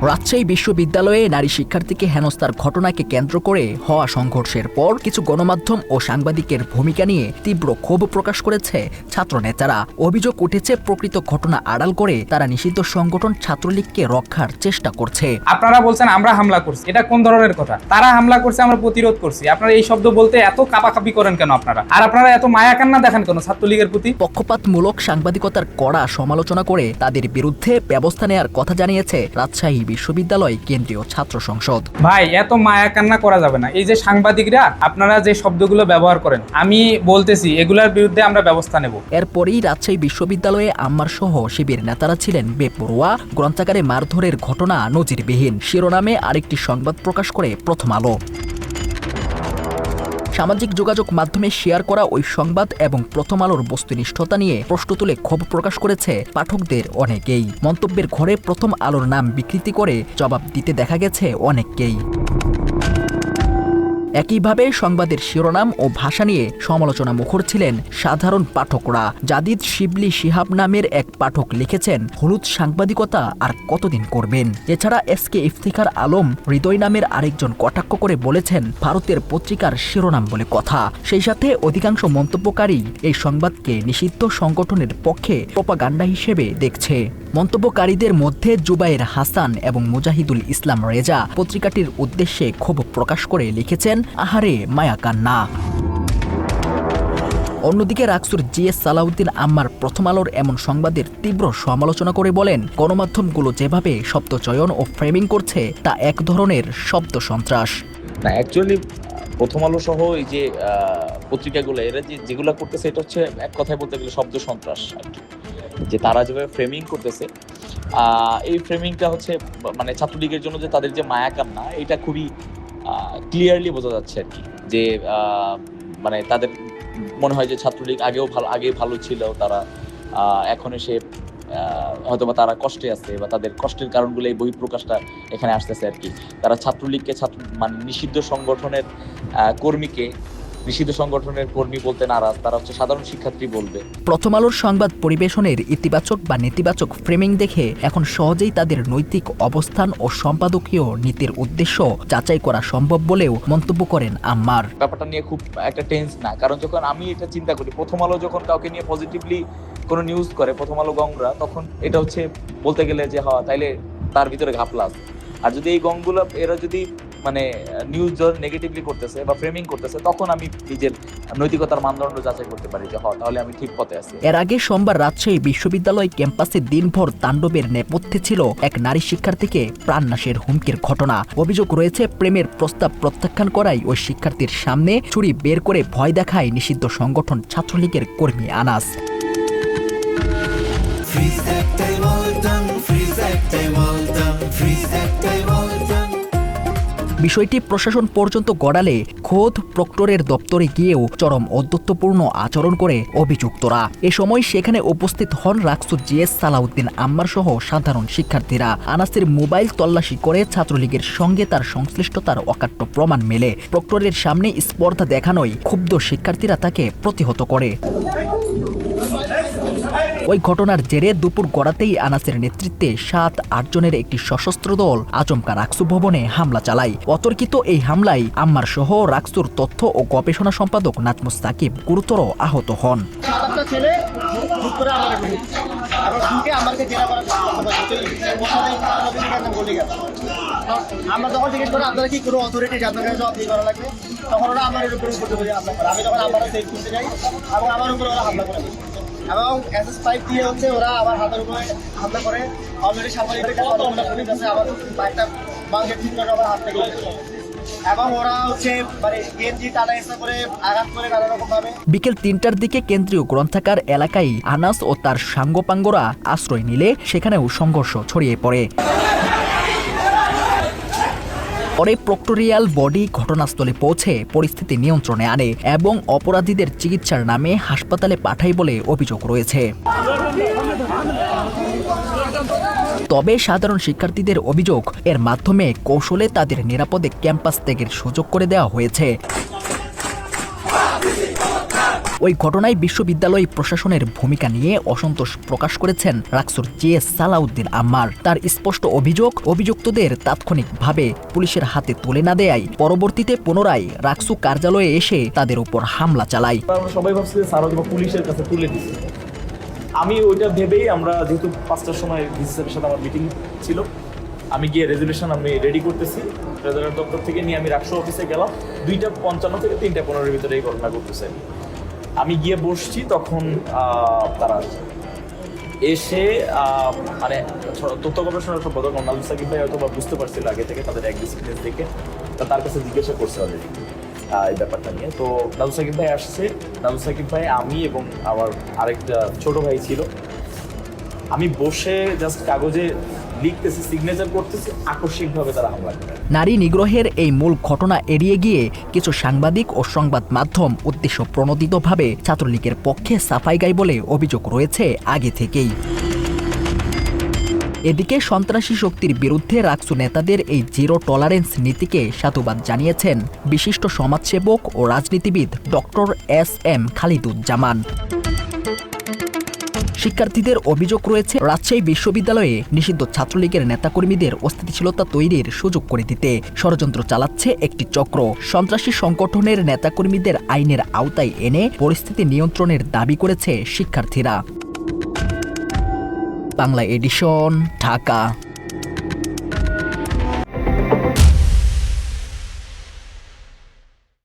রাজশাহী বিশ্ববিদ্যালয়ে নারী শিক্ষার্থীকে হেনস্থার ঘটনাকে কেন্দ্র করে হওয়া সংঘর্ষের পর কিছু গণমাধ্যম ও সাংবাদিকের ভূমিকা নিয়ে তীব্র ক্ষোভ প্রকাশ করেছে ছাত্রনেতারা। অভিযোগ উঠেছে প্রকৃত ঘটনা আড়াল করে তারা নিষিদ্ধ সংগঠন ছাত্রলীগকে রক্ষার চেষ্টা করছে। আপনারা বলছেন আমরা হামলা করছি, এটা কোন ধরনের কথা? তারা হামলা করছে, আমরা প্রতিরোধ করছি। আপনারা এই শব্দ বলতে এত কাপাকাপি করেন কেন? আপনারা এত মায়া কান্না দেখেন কেন ছাত্রলীগের প্রতি? পক্ষপাতমূলক সাংবাদিকতার কড়া সমালোচনা করে তাদের বিরুদ্ধে ব্যবস্থা নেওয়ার কথা জানিয়েছে রাজশাহী বিশ্ববিদ্যালয় কেন্দ্রীয় ছাত্র সংসদ। ভাই, এত মায়া কান্না করা যাবে না। এই যে সাংবাদিকরা আপনারা যে শব্দগুলো ব্যবহার করেন, আমি বলতেছি এগুলোর বিরুদ্ধে আমরা ব্যবস্থা নেব। এরপরই রাজশাহী বিশ্ববিদ্যালয়ে আম্মার সহ শিবির নেতারা ছিলেন বেপরোয়া, গ্রন্থাগারে মারধরের ঘটনা নজিরবিহীন শিরোনামে আরেকটি সংবাদ প্রকাশ করে প্রথম আলো। সামাজিক যোগাযোগ মাধ্যমে শেয়ার করা ওই সংবাদ এবং প্রথম আলোর বস্তুনিষ্ঠতা নিয়ে প্রশ্ন তুলে ক্ষোভ প্রকাশ করেছে পাঠকদের অনেকেই। মন্তব্যের ঘরে প্রথম আলোর নাম বিকৃতি করে জবাব দিতে দেখা গেছে অনেককেই। একইভাবে সংবাদের শিরোনাম ও ভাষা নিয়ে সমালোচনা মুখর ছিলেন সাধারণ পাঠকরা। জাদিদ শিবলি শিহাব নামের এক পাঠক লিখেছেন, হলুদ সাংবাদিকতা আর কতদিন করবেন? এছাড়া এসকে ইফতিখার আলম হৃদয় নামের আরেকজন কটাক্ষ করে বলেছেন, ভারতের পত্রিকার শিরোনাম বলে কথা। সেই সাথে অধিকাংশ মন্তব্যকারী এই সংবাদকে নিষিদ্ধ সংগঠনের পক্ষে প্রপাগান্ডা হিসেবে দেখছে। মন্তব্যকারীদের মধ্যে জুবায়ের হাসান এবং মুজাহিদুল ইসলাম রেজা পত্রিকাটির উদ্দেশ্যে ক্ষোভ প্রকাশ করে লিখেছেন, আহারে মায়া কান্না। অন্যদিকে রাকসুর জিএস সালাউদ্দিন আম্মার প্রথম আলোর এমন সংবাদের তীব্র সমালোচনা করে বলেন, গণমাধ্যমগুলো যেভাবে শব্দ চয়ন ও ফ্রেমিং করছে তা এক ধরনের শব্দ সন্ত্রাস। না, অ্যাকচুয়ালি প্রথম আলো সহ এই যে পত্রিকাগুলো এরা যেগুলো করতেছে, এটা হচ্ছে এক কথায় বলতে গেলে শব্দ সন্ত্রাস আর কি। যে তারা যেভাবে ফ্রেমিং করতেছে, এই ফ্রেমিংটা হচ্ছে মানে ছাত্রলীগের জন্য যে তাদের যে মায়া কান্না, এটা খুবই ক্লিয়ারলি বোঝা যাচ্ছে আর কি। যে মানে তাদের মনে হয় যে ছাত্রলীগ আগে ভালো ছিল, তারা এখন এসে হয়তোবা তারা কষ্টে আছে বা তাদের কষ্টের কারণগুলো এই বহিঃপ্রকাশটা এখানে আসতেছে আর কি। তারা ছাত্রলীগকে মানে নিষিদ্ধ সংগঠনের কর্মী বলতে নারাজ, তারা হচ্ছে সাধারণ শিক্ষার্থী বলবে। প্রথম আলোর সংবাদ পরিবেশনের ইতিবাচক বা নেতিবাচক ফ্রেমিং দেখে এখন সহজেই তাদের নৈতিক অবস্থান ও সম্পাদকীয় নীতির উদ্দেশ্য যাচাই করা সম্ভব বলেও মন্তব্য করেন আম্মার। ব্যাপারটা নিয়ে খুব একটা টেন্স না, কারণ যখন আমি এটা চিন্তা করি, প্রথম আলো যখন কাউকে নিয়ে পজিটিভলি কোনো নিউজ করে, প্রথম আলো গংরা, তখন এটা হচ্ছে বলতে গেলে যে তাইলে তার ভিতরে ঘাপলা আছে। আর যদি এই গংগুলো এরা যদি মানে নিউজ নেগেটিভলি করতেছে বা ফ্রেমিং করতেছে, তখন আমি নিজের নৈতিকতার মানদণ্ড যাচাই করতে পারি যে তাহলে আমি ঠিক পথে আছি। এর আগে সোমবার রাজশাহী বিশ্ববিদ্যালয় ক্যাম্পাসে দিনভর তাণ্ডবের নেপথ্যে ছিল এক নারী শিক্ষার্থীকে প্রাণনাশের হুমকির ঘটনা। অভিযোগ রয়েছে, প্রেমের প্রস্তাব প্রত্যাখ্যান করায় ওই শিক্ষার্থীর সামনে ছুরি বের করে ভয় দেখায় নিষিদ্ধ সংগঠন ছাত্রলীগের কর্মী আনাস। বিষয়টি প্রশাসন পর্যন্ত গড়ালে খোদ প্রক্টরের দপ্তরে গিয়েও চরম ঔদ্ধত্যপূর্ণ আচরণ করে অভিযুক্তরা। এ সময় সেখানে উপস্থিত হন রাকসুর জিএস সালাউদ্দিন আম্মার সহ সাধারণ শিক্ষার্থীরা। আনাসের মোবাইল তল্লাশি করে ছাত্রলীগের সঙ্গে তার সংশ্লিষ্টতার অকাট্য প্রমাণ মেলে। প্রক্টরের সামনে স্পর্ধা দেখানোয় ক্ষুব্ধ শিক্ষার্থীরা তাকে প্রতিহত করে। ওই ঘটনার জেরে দুপুর গড়াতেই আনাসের নেতৃত্বে 7-8 জনের একটি সশস্ত্র দল আচমকা রাকসু ভবনে হামলা চালায়। অতর্কিত এই হামলায় আম্মার সহ রাকসুর তথ্য ও গবেষণা সম্পাদক নাজমুস সাকিব গুরুতর আহত হন। আমরা যখন টিকিট করে আপনারা কি কোনো অথরিটি আপনাদের জবাব দিয়ে করা লাগবে, তখন ওরা আমার উপর হামলা করে। আমি যখন আমার সেফ করতে যাই এবং আমার উপরে ওরা হামলা করে এবং SS5 দিয়ে হচ্ছে ওরা আমার হাতের উপরে হামলা করে। অলরেডি সামরিক পুলিশ আছে, আমার বাইকটা বাংকে ঠিক করে আমার হাত থেকে এবং ওরা হচ্ছে মানে গেঞ্জি টানা এসে করে আঘাত করে নানা রকম ভাবে। বিকেল 3টার দিকে কেন্দ্রীয় গ্রন্থাগার এলাকায় আনাস ও তার সাঙ্গপাঙ্গরা আশ্রয় নিলে সেখানেও সংঘর্ষ ছড়িয়ে পড়ে। পরে প্রক্টোরিয়াল বডি ঘটনাস্থলে পৌঁছে পরিস্থিতি নিয়ন্ত্রণে আনে এবং অপরাধীদের চিকিৎসার নামে হাসপাতালে পাঠায় বলে অভিযোগ রয়েছে। তবে সাধারণ শিক্ষার্থীদের অভিযোগ, এর মাধ্যমে কৌশলে তাদের নিরাপদে ক্যাম্পাস ত্যাগের সুযোগ করে দেওয়া হয়েছে। ওই ঘটনায় বিশ্ববিদ্যালয় প্রশাসনের ভূমিকা নিয়ে অসন্তোষ প্রকাশ করেছেন রাকসুর জিএস সালাউদ্দিন আম্মার। তার স্পষ্ট অভিযোগ, অভিযুক্তদের তাৎক্ষণিকভাবে পুলিশের হাতে তুলে না দেয়ায় পরবর্তীতে পুনরায় রাকসু কার্যালয়ে এসে তাদের উপর হামলা চালায়। আমরা সবাই ভাবছি যে স্যার হয়তো পুলিশের কাছে তুলে দিচ্ছে। আমি ওইটা ভেবেই, আমরা যেহেতু 5টার সময় ডিসি স্যারের সাথে আমার মিটিং ছিল, আমি গিয়ে রেজুলেশন আমি রেডি করতেছি, ট্রেজারার দপ্তর থেকে নিয়ে আমি রাকসু অফিসে গেলাম। 2:55 থেকে 3:15 ভিতরে এই ঘটনা ঘটতেছে। আমি গিয়ে বসছি, তখন তারা এসে মানে তথ্য গবেষণার সম্পাদক নাজুল সাকিব ভাই হয়তো বুঝতে পারছিল আগে থেকে তাদের অ্যাগ্রেসিভনেস দেখে, তার কাছে জিজ্ঞাসা করছে অলরেডি এই ব্যাপারটা নিয়ে। তো নাজুল সাকিব ভাই আসছে। নাজুল সাকিব ভাই, আমি এবং আমার আরেকটা ছোট ভাই ছিল, আমি বসে জাস্ট কাগজে লিখতেছি, সিগনেচার করতেছি, আকস্মিকভাবে তারা হামলা করে। নারী নিগ্রহের এই মূল ঘটনা এড়িয়ে গিয়ে কিছু সাংবাদিক ও সংবাদ মাধ্যম উদ্দেশ্য প্রণোদিতভাবে ছাত্রলীগের পক্ষে সাফাই গায় বলে অভিযোগ রয়েছে আগে থেকেই। এদিকে সন্ত্রাসী শক্তির বিরুদ্ধে রাকসু নেতাদের এই জিরো টলারেন্স নীতিকে সাধুবাদ জানিয়েছেন বিশিষ্ট সমাজসেবক ও রাজনীতিবিদ ডক্টর SM খালিদুজ্জামান। শিক্ষার্থীদের অভিযোগ রয়েছে, রাজশাহী বিশ্ববিদ্যালয়ে নিষিদ্ধ ছাত্রলীগের নেতাকর্মীদের অস্থিতিশীলতা তৈরির সুযোগ করে দিতে ষড়যন্ত্র চালাচ্ছে একটি চক্র। সন্ত্রাসী সংগঠনের নেতাকর্মীদের আইনের আওতায় এনে পরিস্থিতি নিয়ন্ত্রণের দাবি করেছে শিক্ষার্থীরা। বাংলা এডিশন, ঢাকা।